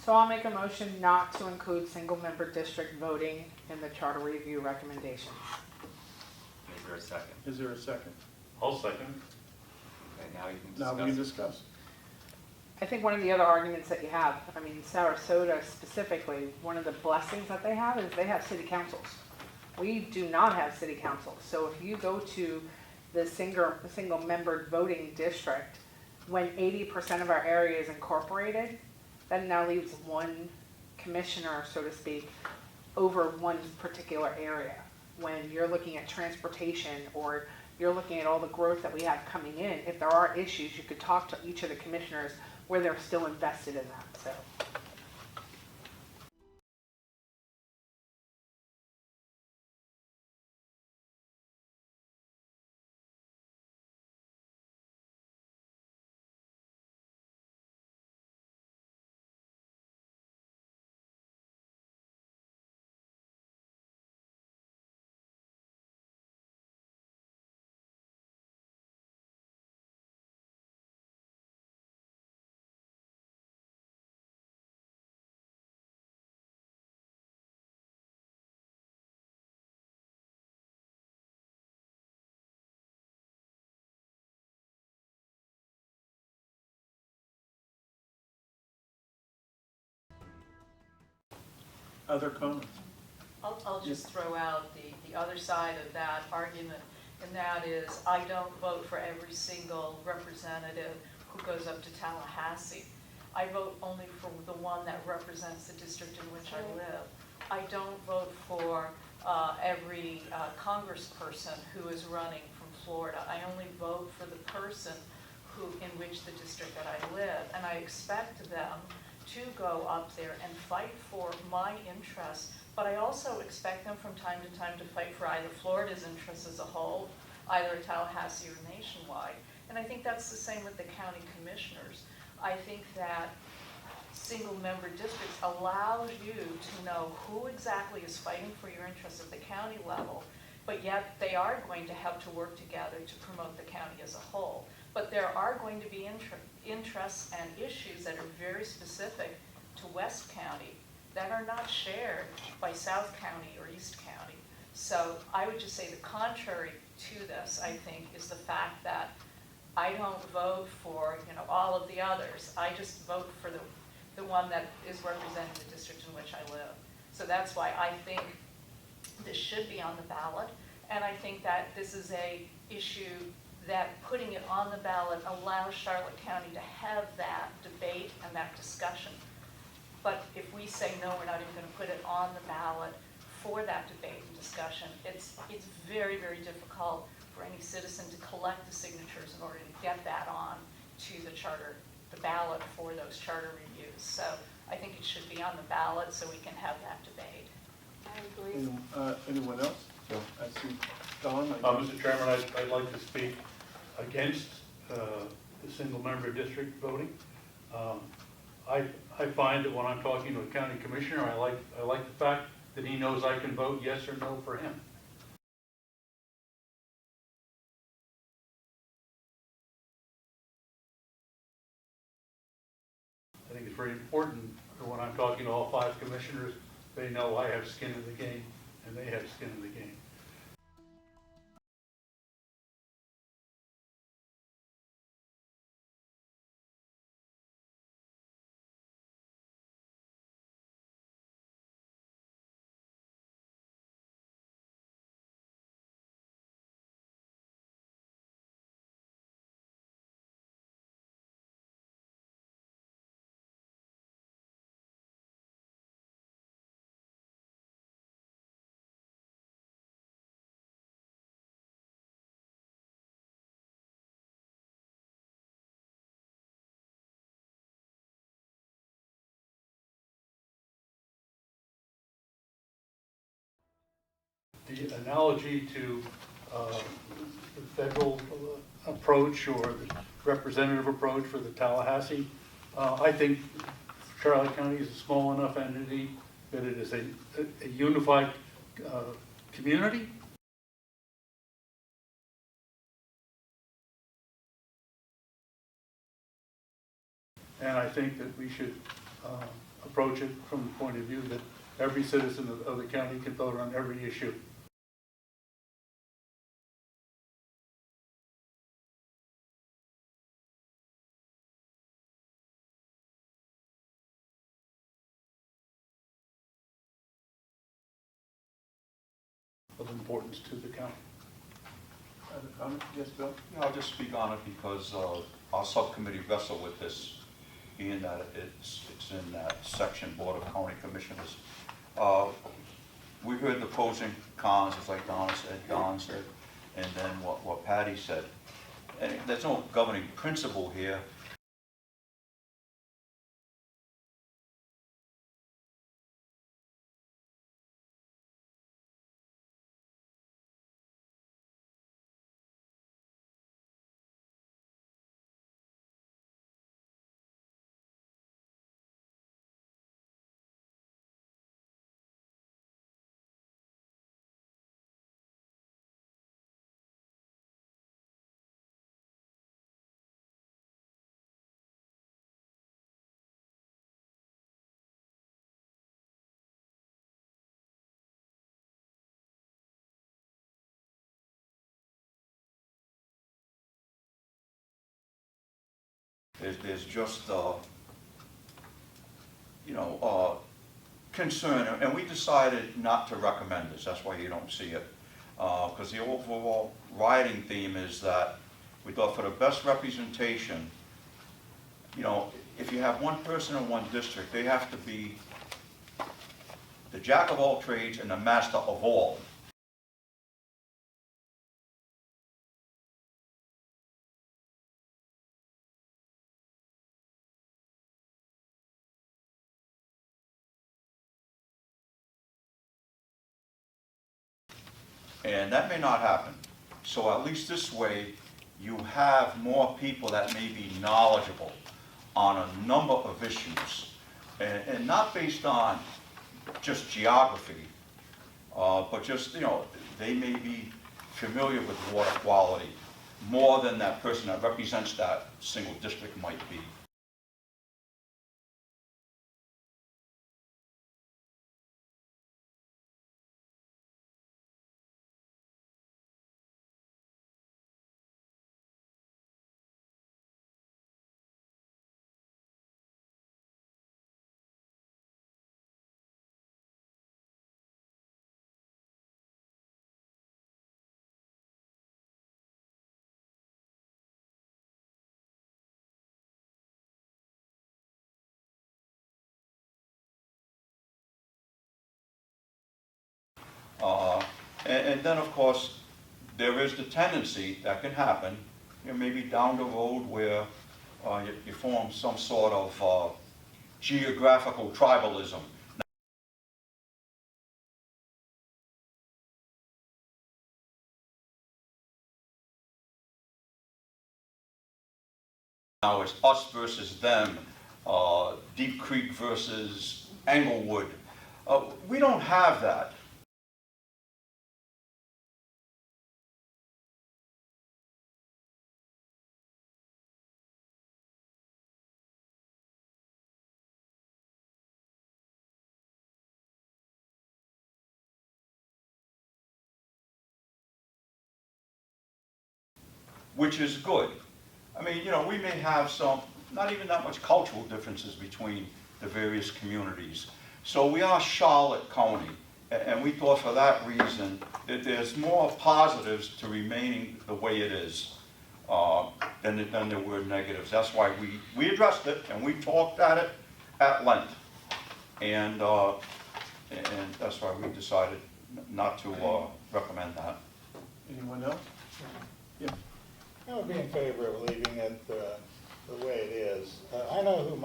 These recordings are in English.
So I'll make a motion not to include single-member district voting in the charter review recommendations. Is there a second? Is there a second? I'll second. Okay, now you can Now discuss. we can discuss. I think one of the other arguments that you have, I mean, Sarasota specifically, one of the blessings that they have is they have city councils. We do not have city councils. So if you go to the single-membered voting district, when 80% of our area is incorporated, that now leaves one commissioner, so to speak, over one particular area. When you're looking at transportation or you're looking at all the growth that we have coming in, if there are issues, you could talk to each of the commissioners where they're still invested in that, so. Other comments? I'll just throw out the other side of that argument, and that is I don't vote for every single representative who goes up to Tallahassee. I vote only for the one that represents the district in which I live. I don't vote for every congressperson who is running from Florida. I only vote for the person in which the district that I live, and I expect them to go up there and fight for my interests, but I also expect them from time to time to fight for either Florida's interests as a whole, either Tallahassee or nationwide. And I think that's the same with the county commissioners. I think that single-member districts allows you to know who exactly is fighting for your interests at the county level, but yet they are going to have to work together to promote the county as a whole. But there are going to be interests and issues that are very specific to West County that are not shared by South County or East County. So I would just say the contrary to this, I think, is the fact that I don't vote for all of the others. I just vote for the one that is representing the district in which I live. So that's why I think this should be on the ballot, and I think that this is a issue that putting it on the ballot allows Charlotte County to have that debate and that discussion. But if we say, no, we're not even going to put it on the ballot for that debate and discussion, it's very, very difficult for any citizen to collect the signatures in order to get that on to the ballot for those charter reviews. So I think it should be on the ballot so we can have that debate. I agree. Anyone else? No. I see Don. Mr. Chairman, I'd like to speak against the single-member district voting. I find that when I'm talking to a county commissioner, I like the fact that he knows I can vote yes or no for him. I think it's very important that when I'm talking to all 5 commissioners, they know I have skin in the game and they have skin in the game. The analogy to the federal approach or the representative approach for the Tallahassee, I think Charlotte County is a small enough entity that it is a unified community. And I think that we should approach it from the point of view that every citizen of the county can vote on every issue. Of importance to the county. Other comments? Yes, Bill? Yeah, I'll just speak on it because our subcommittee wrestled with this, being that it's in that section, Board of County Commissioners. We heard the pros and cons, it's like Donna said, Don said, and then what Patty said. And there's no governing principle here. There's just, concern, and we decided not to recommend this. That's why you don't see it. Because the overall riding theme is that we thought for the best representation, if you have one person in one district, they have to be the jack of all trades and the master of all. And that may not happen. So at least this way, you have more people that may be knowledgeable on a number of issues. And not based on just geography, but just, they may be familiar with water quality more than that person that represents that single district might be. And then, of course, there is the tendency that can happen, maybe down the road where you form some sort of geographical tribalism. Now it's us versus them, Deep Creek versus Englewood. We don't have that. Which is good. I mean, we may have some, not even that much cultural differences between the various communities. So we are Charlotte County, and we thought for that reason that there's more positives to remaining the way it is than there were negatives. That's why we addressed it, and we talked at it at length. And that's why we decided not to recommend that. Anyone else? Yeah. I would be in favor of leaving it the way it is. I know who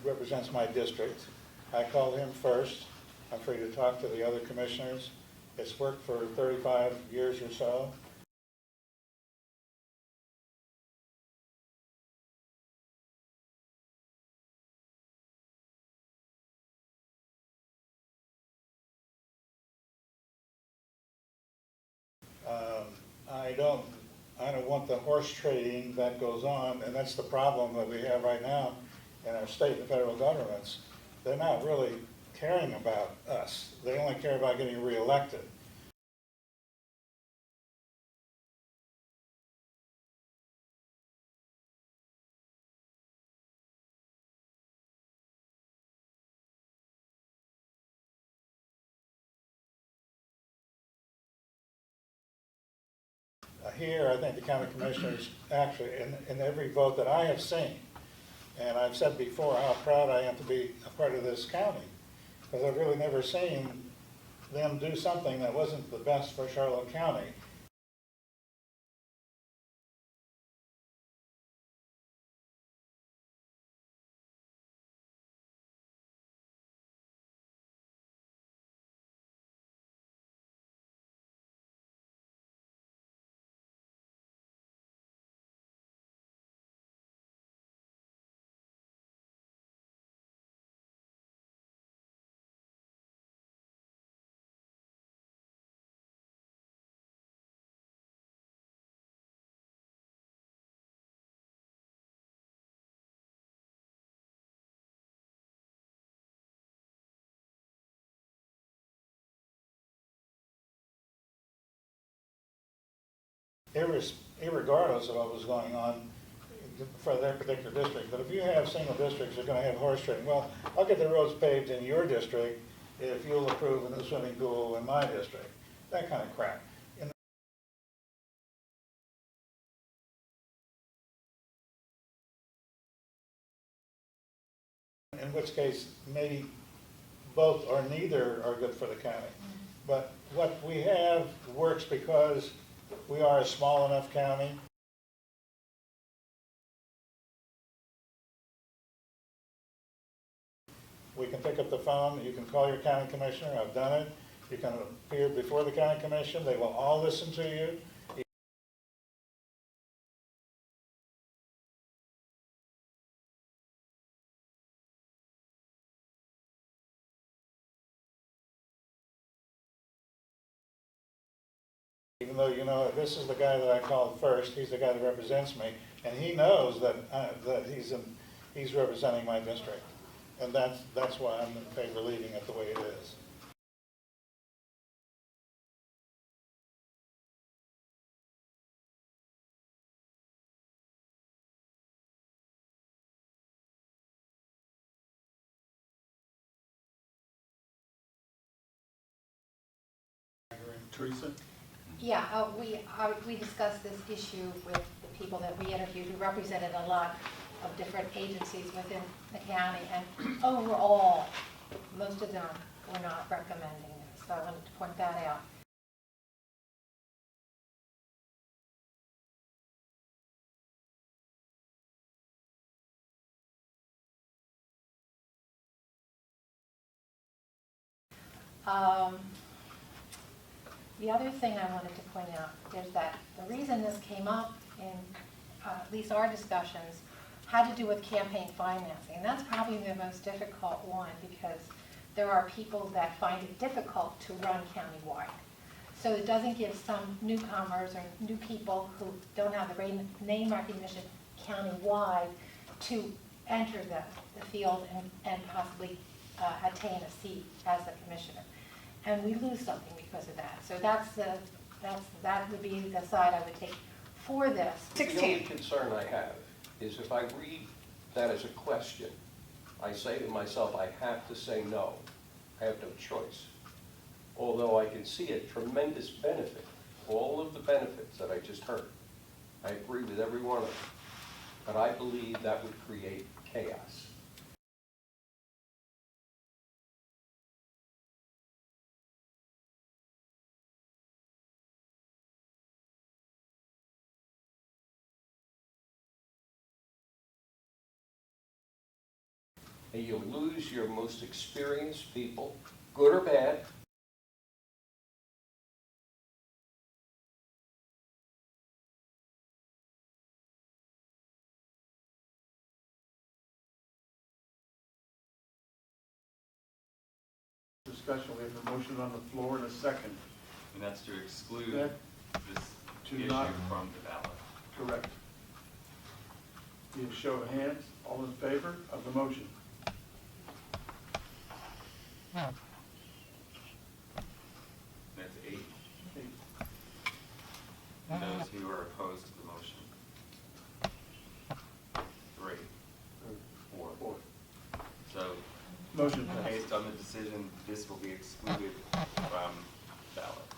represents my district. I called him first. I'm free to talk to the other commissioners. It's worked for 35 years or so. I don't want the horse trading that goes on, and that's the problem that we have right now, in our state and federal governments, they're not really caring about us. They only care about getting reelected. Here, I think the county commissioners actually, in every vote that I have seen, and I've said before how proud I am to be a part of this county, because I've really never seen them do something that wasn't the best for Charlotte County. Irregardless of what was going on for their particular district. But if you have single districts, you're going to have horse trading. Well, I'll get the roads paved in your district if you'll approve of the swimming pool in my district. That kind of crap. In which case, maybe both or neither are good for the county. But what we have works because we are a small enough county. We can pick up the phone, you can call your county commissioner, I've done it. You can appear before the county commission, they will all listen to you. Even though, you know, this is the guy that I called first, he's the guy that represents me, and he knows that he's representing my district. And that's why I'm in favor of leaving it the way it is. Teresa? Yeah, we discussed this issue with the people that we interviewed who represented a lot of different agencies within the county, and overall, most of them were not recommending this, so I wanted to point that out. The other thing I wanted to point out is that the reason this came up in at least our discussions had to do with campaign financing. And that's probably the most difficult one because there are people that find it difficult to run countywide. So it doesn't give some newcomers or new people who don't have the name recognition countywide to enter the field and possibly attain a seat as a commissioner. And we lose something because of that. So that would be the side I would take for this. The only concern I have is if I read that as a question, I say to myself, I have to say no. I have no choice. Although I can see a tremendous benefit, all of the benefits that I just heard. I agree with every one of them. But I believe that would create chaos. And you lose your most experienced people, good or bad. Discussion, we have a motion on the floor and a second. And that's to exclude That- this to issue not- from the ballot. Correct. Be a show of hands, all in favor of the motion? That's 8. Okay. Those who are opposed to the motion. 3. 4. So, Motion passed. based on the decision, this will be excluded from ballot.